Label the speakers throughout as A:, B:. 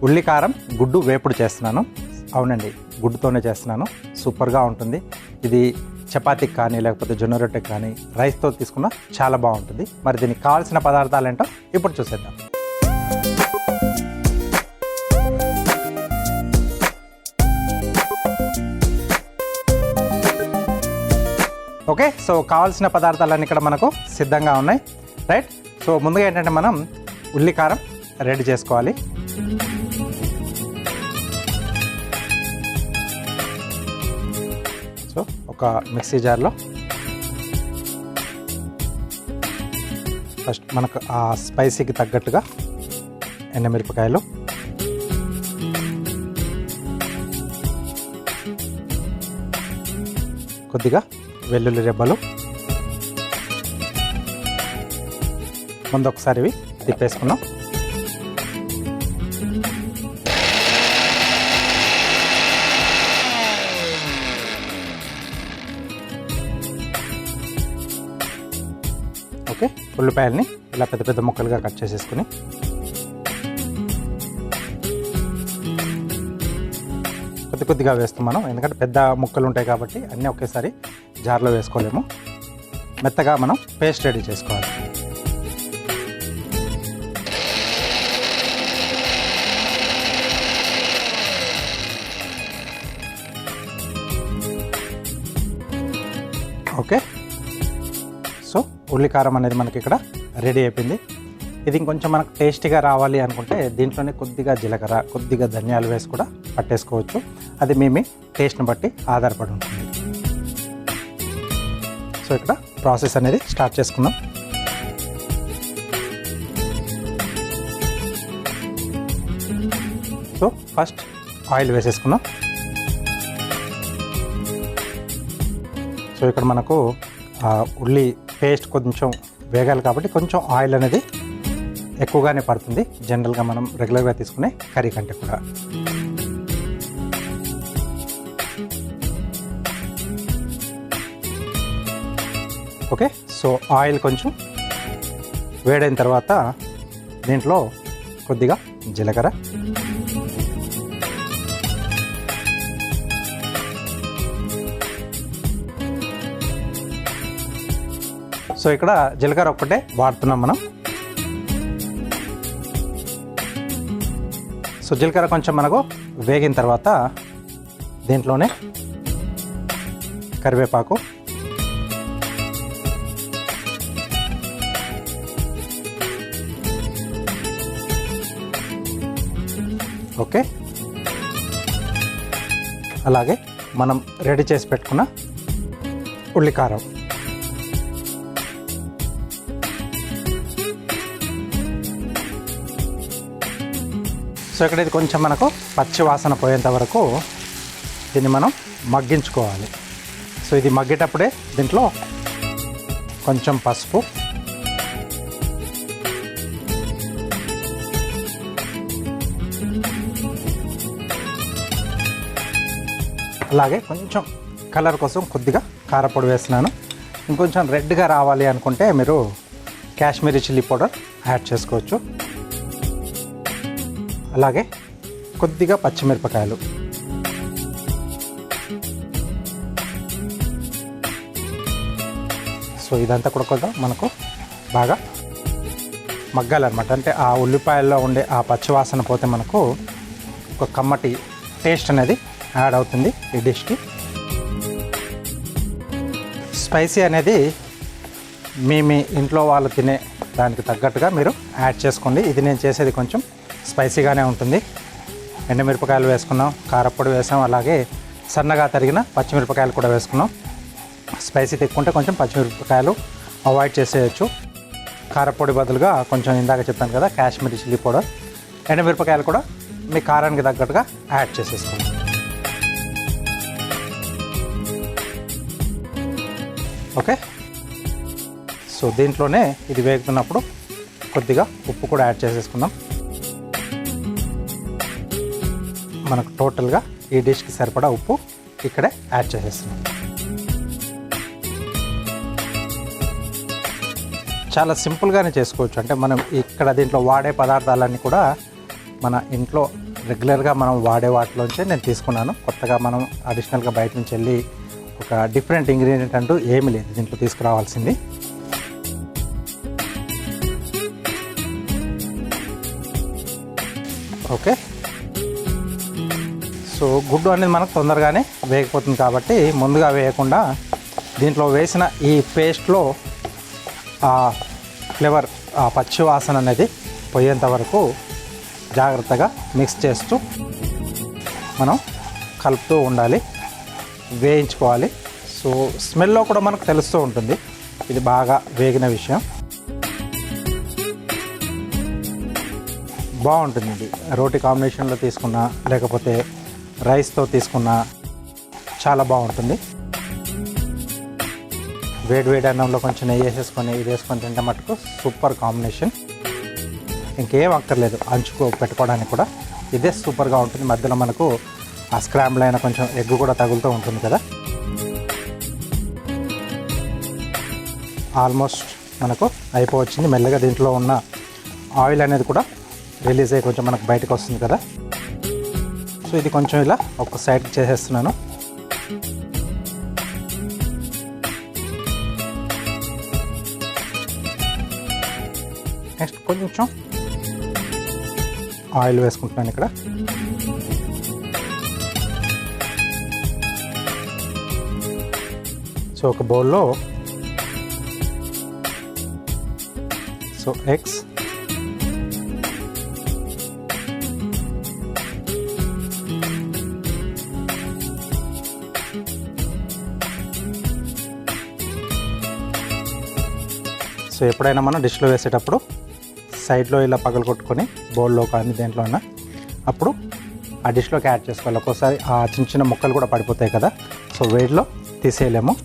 A: ఉల్లి కారం గుడ్డు వేపుడు చేస్తున్నాను. అవునండి, గుడ్డుతోనే చేస్తున్నాను. సూపర్గా ఉంటుంది. ఇది చపాతీకి కానీ లేకపోతే జొన్న రొట్టెకి కానీ రైస్తో తీసుకున్నా చాలా బాగుంటుంది. మరి దీనికి కావాల్సిన పదార్థాలు ఏంటో ఇప్పుడు చూసేద్దాం. ఓకే, సో కావాల్సిన పదార్థాలన్నీ ఇక్కడ మనకు సిద్ధంగా ఉన్నాయి. రైట్. సో ముందుగా ఏంటంటే మనం ఉల్లి కారం రెడీ చేసుకోవాలి. సో ఒక మిక్సీ జార్లో ఫస్ట్ మనకు ఆ స్పైసీకి తగ్గట్టుగా ఎండుమిరపకాయలు, కొద్దిగా వెల్లుల్లి రెబ్బలు, ముందు ఒకసారి ఇవి తిప్పేసుకున్నాం. ఓకే, ఉల్లిపాయలని ఇలా పెద్ద పెద్ద ముక్కలుగా కట్ చేసేసుకుని కొద్దిగా వేస్తాం మనం, ఎందుకంటే పెద్ద ముక్కలు ఉంటాయి కాబట్టి అన్నీ ఒకేసారి జార్లో వేసుకోలేము. మెత్తగా మనం పేస్ట్ రెడీ చేసుకోవాలి. ఓకే, సో ఉల్లికారం అనేది మనకి ఇక్కడ రెడీ అయిపోయింది. ఇది ఇంకొంచెం మనకు టేస్టీగా రావాలి అనుకుంటే దీంట్లోనే కొద్దిగా జీలకర్ర, కొద్దిగా ధనియాలు వేసి కూడా పట్టేసుకోవచ్చు. అది మీ టేస్ట్ని బట్టి ఆధారపడి ఉంటుంది. సో ఇక్కడ ప్రాసెస్ అనేది స్టార్ట్ చేసుకుందాం. సో ఫస్ట్ ఆయిల్ వేసేసుకుందాం. సో ఇక్కడ మనకు ఉల్లి పేస్ట్ కొంచెం వేగాలి కాబట్టి కొంచెం ఆయిల్ అనేది ఎక్కువగానే పడుతుంది, జనరల్గా మనం రెగ్యులర్గా తీసుకునే కర్రీ కంటే కూడా. ఓకే, సో ఆయిల్ కొంచెం వేడైన తర్వాత దీంట్లో కొద్దిగా జీలకర్ర, సో ఇక్కడ జీలకర్ర ఒక్కటే వాడుతున్నాం మనం. సో జీలకర్ర కొంచెం మనకు వేగిన తర్వాత దీంట్లోనే కరివేపాకు, ఓకే, అలాగే మనం రెడీ చేసి పెట్టుకున్న ఉల్లికారం, సో ఇక్కడ ఇది కొంచెం మనకు పచ్చి వాసన పోయేంత వరకు దీన్ని మనం మగ్గించుకోవాలి. సో ఇది మగ్గేటప్పుడే దీంట్లో కొంచెం పసుపు, అలాగే కొంచెం కలర్ కోసం కొద్దిగా కారపొడి వేస్తున్నాను. ఇంకొంచెం రెడ్గా రావాలి అనుకుంటే మీరు కాశ్మీరీ చిల్లీ పౌడర్ యాడ్ చేసుకోవచ్చు. అలాగే కొద్దిగా పచ్చిమిరపకాయలు, సో ఇదంతా కూడా కొంచెం మనకు బాగా మగ్గాలన్నమాట. అంటే ఆ ఉల్లిపాయల్లో ఉండే ఆ పచ్చివాసన పోతే మనకు ఒక కమ్మటి టేస్ట్ అనేది యాడ్ అవుతుంది ఈ డిష్కి. స్పైసీ అనేది మీ ఇంట్లో వాళ్ళు తినే దానికి తగ్గట్టుగా మీరు యాడ్ చేసుకోండి. ఇది నేను చేసేది కొంచెం స్పైసీగానే ఉంటుంది. ఎండుమిరపకాయలు వేసుకున్నాం, కారపొడి వేసాం, అలాగే సన్నగా తరిగిన పచ్చిమిరపకాయలు కూడా వేసుకున్నాం. స్పైసీ తిక్కుంటే కొంచెం పచ్చిమిరపకాయలు అవాయిడ్ చేసేయచ్చు. కారపొడి బదులుగా కొంచెం ఇందాక చెప్పాను కదా కాశ్మీరీ చిల్లీ పౌడర్, ఎండుమిరపకాయలు కూడా మీ కారానికి తగ్గట్టుగా యాడ్ చేసేసుకోండి. ఓకే, సో దీంట్లోనే ఇది వేగుతున్నప్పుడు కొద్దిగా ఉప్పు కూడా యాడ్ చేసేసుకుందాం. మనకు టోటల్గా ఈ డిష్కి సరిపడా ఉప్పు ఇక్కడే యాడ్ చేసేస్తున్నాం. చాలా సింపుల్గానే చేసుకోవచ్చు. అంటే మనం ఇక్కడ దీంట్లో వాడే పదార్థాలన్నీ కూడా మన ఇంట్లో రెగ్యులర్గా మనం వాడే వాటిలోంచే నేను తీసుకున్నాను. కొత్తగా మనం అడిషనల్గా బయట నుంచి వెళ్ళి ఒక డిఫరెంట్ ఇంగ్రీడియంట్ అంటూ ఏమీ లేదు దీంట్లో తీసుకురావాల్సింది. ఓకే, సో గుడ్డు అనేది మనకు తొందరగానే వేగిపోతుంది కాబట్టి ముందుగా వేయకుండా దీంట్లో వేసిన ఈ పేస్ట్లో ఆ ఫ్లేవర్, ఆ పచ్చి వాసన అనేది పోయేంత వరకు జాగ్రత్తగా మిక్స్ చేస్తూ మనం కలుపుతూ ఉండాలి, వేయించుకోవాలి. సో స్మెల్లో కూడా మనకు తెలుస్తూ ఉంటుంది ఇది బాగా వేగిన విషయం. బాగుంటుంది ఇది రోటీ కాంబినేషన్లో తీసుకున్నా లేకపోతే రైస్తో తీసుకున్నా చాలా బాగుంటుంది. వేడి అన్నంలో కొంచెం నెయ్యి వేసేసుకొని ఇది వేసుకొని తింటే మటుకు సూపర్ కాంబినేషన్. ఇంకేం అక్కర్లేదు, అంచుకు పెట్టుకోవడానికి కూడా ఇదే సూపర్గా ఉంటుంది. మధ్యలో మనకు ఆ స్క్రాంబుల్ అయిన కొంచెం ఎగ్ కూడా తగులుతూ ఉంటుంది కదా. ఆల్మోస్ట్ మనకు అయిపోవచ్చింది. మెల్లగా దీంట్లో ఉన్న ఆయిల్ అనేది కూడా రిలీజ్ అయ్యి కొంచెం మనకు బయటకు వస్తుంది కదా. సో ఇది కొంచెం ఇలా ఒక సైడ్కి చేసేస్తున్నాను. నెక్స్ట్ కొంచెం ఆయిల్ వేసుకుంటున్నాను ఇక్కడ. సో ఒక బౌల్లో సో ఎగ్స్, సో ఎప్పుడైనా మనం డిష్లో వేసేటప్పుడు సైడ్లో ఇలా పగలు కొట్టుకొని బౌల్లో కానీ దేంట్లో అయినా అప్పుడు ఆ డిష్లోకి యాడ్ చేసుకోవాలి. ఒక్కోసారి ఆ చిన్న చిన్న ముక్కలు కూడా పడిపోతాయి కదా, సో వేడిలో తీసేయలేము.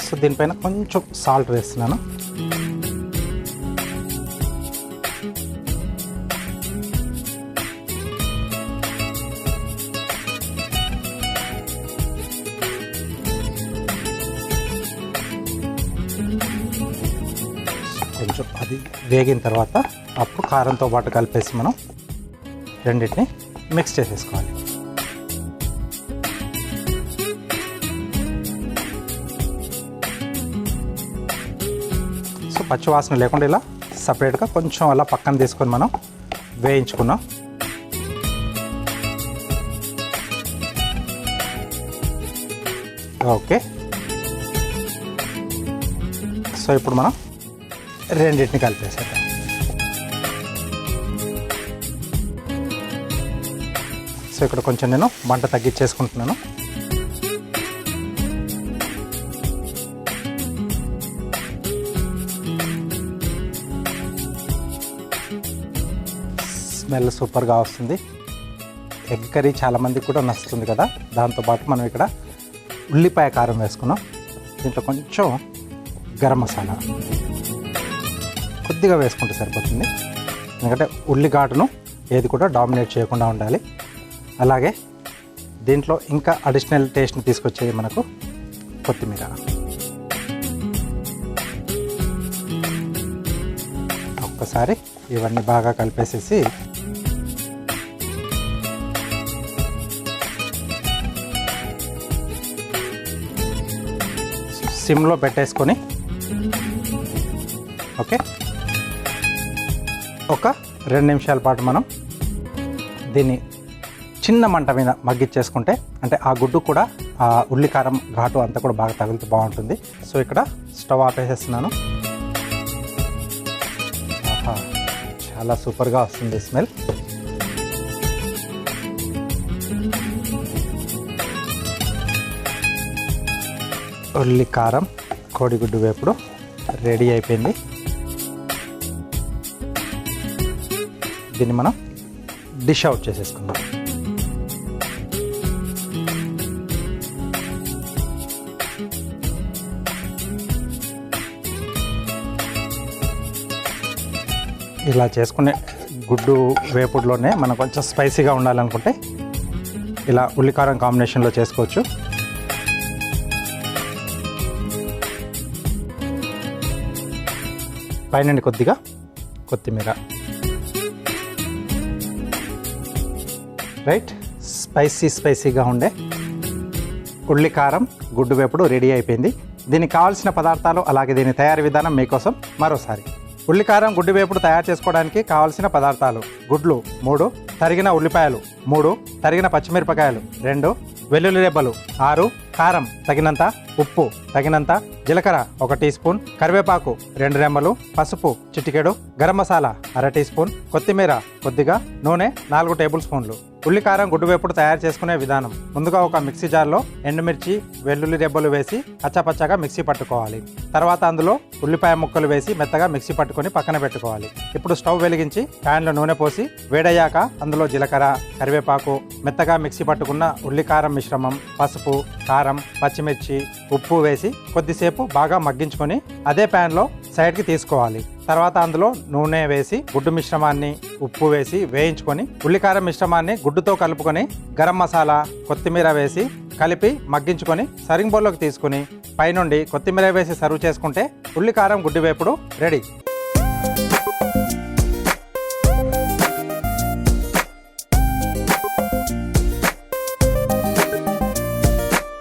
A: సో దీనిపైన కొంచెం సాల్ట్ వేస్తున్నాను. కొంచెం అది వేగిన తర్వాత అప్పుడు కారంతో పాటు కలిపేసి మనం రెండింటిని మిక్స్ చేసేసుకోవాలి. సో పచ్చివాసన లేకుండా ఇలా సపరేట్గా కొంచెం అలా పక్కన తీసుకొని మనం వేయించుకున్నాం. ఓకే, సో ఇప్పుడు మనం రెండింటిని కలిపేసేద్దాం. సో ఇక్కడ కొంచెం నేను మంట తగ్గించేసుకుంటున్నాను. స్మెల్ సూపర్గా వస్తుంది. ఎగ్ కర్రీ చాలామందికి కూడా నచ్చుతుంది కదా. దాంతోపాటు మనం ఇక్కడ ఉల్లిపాయ కారం వేసుకున్నాం. దీంట్లో కొంచెం గరం మసాలా కొద్దిగా వేసుకుంటే సరిపోతుంది, ఎందుకంటే ఉల్లిఘాటును ఏది కూడా డామినేట్ చేయకుండా ఉండాలి. అలాగే దీంట్లో ఇంకా అడిషనల్ టేస్ట్ని తీసుకొచ్చేది మనకు కొత్తిమీర. ఒక్కసారి ఇవన్నీ బాగా కలిపేసేసి సిమ్లో పెట్టేసుకొని ఓకే ఒక 2 నిమిషాల పాటు మనం దీన్ని చిన్న మంట మీద మగ్గిచ్చేసుకుంటే, అంటే ఆ గుడ్డు కూడా ఆ ఉల్లికారం ఘాటు అంతా కూడా బాగా తగులుతూ బాగుంటుంది. సో ఇక్కడ స్టవ్ ఆపేసేస్తున్నాను. ఆహా, చాలా సూపర్గా వస్తుంది స్మెల్. ఉల్లి కారం కోడిగుడ్డు వేపుడు రెడీ అయిపోయింది. దీన్ని మనం డిష్ అవుట్ చేసేసుకుందాం. ఇలా చేసుకునే గుడ్డు వేపుడులోనే మనం కొంచెం స్పైసీగా ఉండాలనుకుంటే ఇలా ఉల్లికారం కాంబినేషన్లో చేసుకోవచ్చు. పైనుండి కొద్దిగా కొత్తిమీర. రైట్, స్పైసీగా ఉండే ఉల్లి కారం గుడ్డు వేపుడు రెడీ అయిపోయింది. దీనికి కావాల్సిన పదార్థాలు అలాగే దీని తయారీ విధానం మీకోసం మరోసారి. ఉల్లి కారం గుడ్డు వేపుడు తయారు చేసుకోవడానికి కావాల్సిన పదార్థాలు: గుడ్లు 3, తరిగిన ఉల్లిపాయలు 3, తరిగిన పచ్చిమిరపకాయలు 2, వెల్లుల్లి రెబ్బలు 6, కారం తగినంత, ఉప్పు తగినంత, జీలకర్ర 1 టీ స్పూన్, కరివేపాకు 2 రెమ్మలు, పసుపు చిటికెడు, గరం మసాలా 1/2 టీ స్పూన్, కొత్తిమీర కొద్దిగా, నూనె 4 టేబుల్ స్పూన్లు. ఉల్లి కారం గుడ్డు వేపుడు తయారు చేసుకునే విధానం: ముందుగా ఒక మిక్సీ జార్లో ఎండుమిర్చి, వెల్లుల్లి రెబ్బలు వేసి కచ్చాపచ్చాగా మిక్సీ పట్టుకోవాలి. తర్వాత అందులో ఉల్లిపాయ ముక్కలు వేసి మెత్తగా మిక్సీ పట్టుకొని పక్కన పెట్టుకోవాలి. ఇప్పుడు స్టవ్ వెలిగించి ప్యాన్లో నూనె పోసి వేడయ్యాక అందులో జీలకర్ర, కరివేపాకు, మెత్తగా మిక్సీ పట్టుకున్న ఉల్లి కారం మిశ్రమం, పసుపు, కారం, పచ్చిమిర్చి, ఉప్పు వేసి కొద్దిసేపు బాగా మగ్గించుకొని అదే ప్యాన్లో సైడ్కి తీసుకోవాలి. తర్వాత అందులో నూనె వేసి గుడ్డు మిశ్రమాన్ని, ఉప్పు వేసి వేయించుకొని ఉల్లికారం మిశ్రమాన్ని గుడ్డుతో కలుపుకొని గరం మసాలా, కొత్తిమీర వేసి కలిపి మగ్గించుకొని సర్వింగ్ బౌల్లోకి తీసుకుని పైనుండి కొత్తిమీర వేసి సర్వ్ చేసుకుంటే ఉల్లికారం గుడ్డు వేపుడు రెడీ.